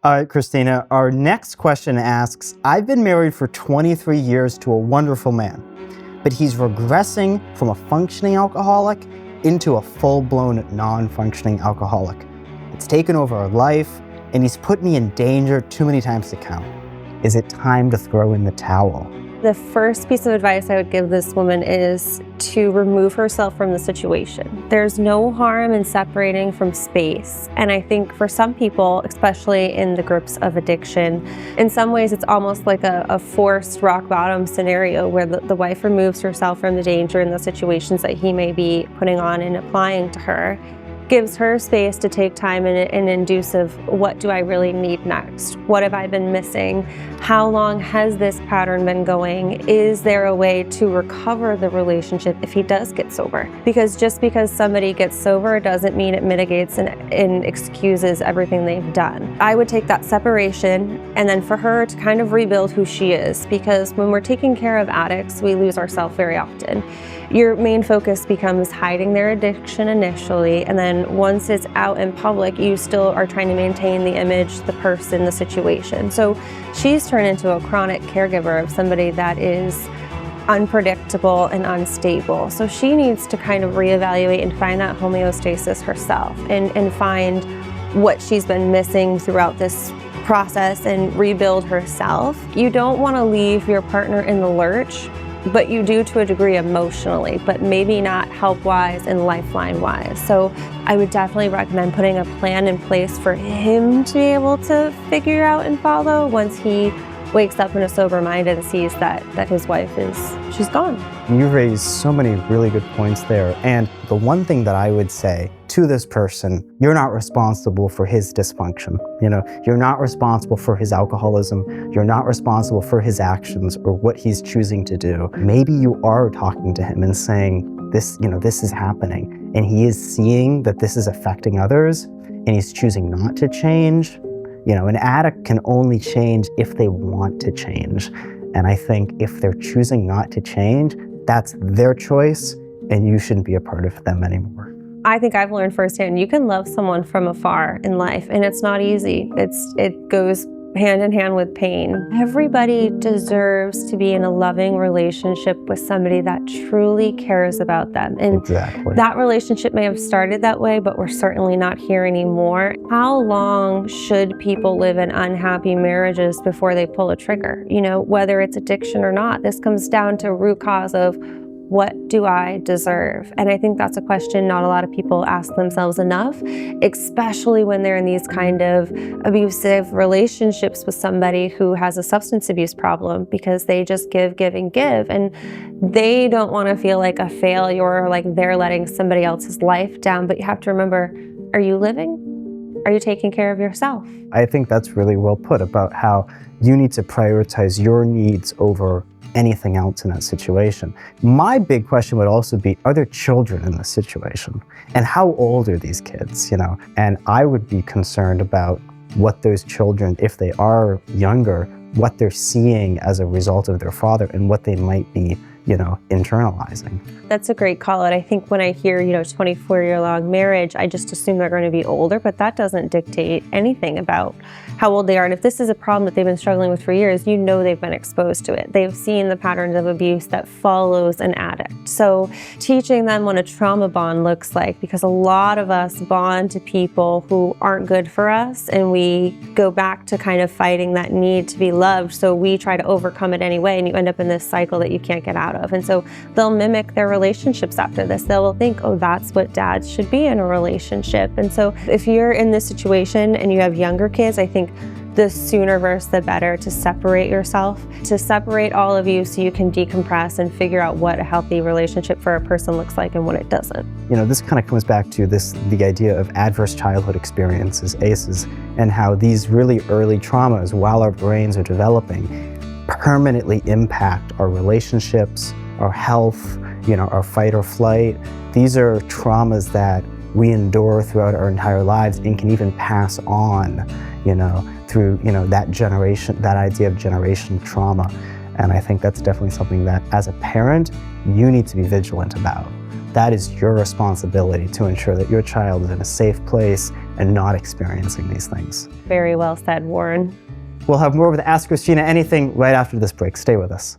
All right, Christina, our next question asks, I've been married for 23 years to a wonderful man, but he's regressing from a functioning alcoholic into a full-blown non-functioning alcoholic. It's taken over our life, and he's put me in danger too many times to count. Is it time to throw in the towel? The first piece of advice I would give this woman is to remove herself from the situation. There's no harm in separating from space. And I think for some people, especially in the grips of addiction, in some ways it's almost like a forced rock bottom scenario where the wife removes herself from the danger and the situations that he may be putting on and applying to her. Gives her space to take time and induce of what do I really need next? What have I been missing? How long has this pattern been going? Is there a way to recover the relationship if he does get sober? Because just because somebody gets sober doesn't mean it mitigates and excuses everything they've done. I would take that separation and then for her to kind of rebuild who she is, because when we're taking care of addicts, we lose ourselves very often. Your main focus becomes hiding their addiction initially, and then once it's out in public, you still are trying to maintain the image, the person, the situation. So she's turned into a chronic caregiver of somebody that is unpredictable and unstable. So she needs to kind of reevaluate and find that homeostasis herself and find what she's been missing throughout this process and rebuild herself. You don't want to leave your partner in the lurch, but you do to a degree emotionally, but maybe not help-wise and lifeline-wise. So I would definitely recommend putting a plan in place for him to be able to figure out and follow once he wakes up in a sober mind and sees that his wife she's gone. You raised so many really good points there. And the one thing that I would say to this person, you're not responsible for his dysfunction. You're not responsible for his alcoholism. You're not responsible for his actions or what he's choosing to do. Maybe you are talking to him and saying, this is happening. And he is seeing that this is affecting others and he's choosing not to change. An addict can only change if they want to change. And I think if they're choosing not to change, that's their choice and you shouldn't be a part of them anymore. I think I've learned firsthand, you can love someone from afar in life and it's not easy. It goes hand in hand with pain. Everybody deserves to be in a loving relationship with somebody that truly cares about them. And exactly. That relationship may have started that way, but we're certainly not here anymore. How long should people live in unhappy marriages before they pull a trigger? Whether it's addiction or not, this comes down to root cause of what do I deserve? And I think that's a question not a lot of people ask themselves enough, especially when they're in these kind of abusive relationships with somebody who has a substance abuse problem, because they just give, and they don't want to feel like a failure or like they're letting somebody else's life down. But you have to remember, are you living? Are you taking care of yourself? I think that's really well put about how you need to prioritize your needs over anything else in that situation. My big question would also be, are there children in this situation? And how old are these kids, And I would be concerned about what those children, if they are younger, what they're seeing as a result of their father and what they might be, internalizing. That's a great call out. I think when I hear, 24-year-long marriage, I just assume they're going to be older, but that doesn't dictate anything about how old they are. And if this is a problem that they've been struggling with for years, they've been exposed to it. They've seen the patterns of abuse that follows an addict. So teaching them what a trauma bond looks like, because a lot of us bond to people who aren't good for us, and we go back to kind of fighting that need to be loved. So we try to overcome it anyway, and you end up in this cycle that you can't get out of. And so they'll mimic their relationships after this. They'll think, oh, that's what dads should be in a relationship. And so if you're in this situation and you have younger kids, I think the sooner versus the better to separate yourself, to separate all of you so you can decompress and figure out what a healthy relationship for a person looks like and what it doesn't. This kind of comes back to the idea of adverse childhood experiences, ACEs, and how these really early traumas, while our brains are developing, permanently impact our relationships, our health, our fight or flight. These are traumas that we endure throughout our entire lives and can even pass on, through, that generation, that idea of generational trauma. And I think that's definitely something that as a parent, you need to be vigilant about. That is your responsibility to ensure that your child is in a safe place and not experiencing these things. Very well said, Warren. We'll have more with Ask Christina Anything right after this break. Stay with us.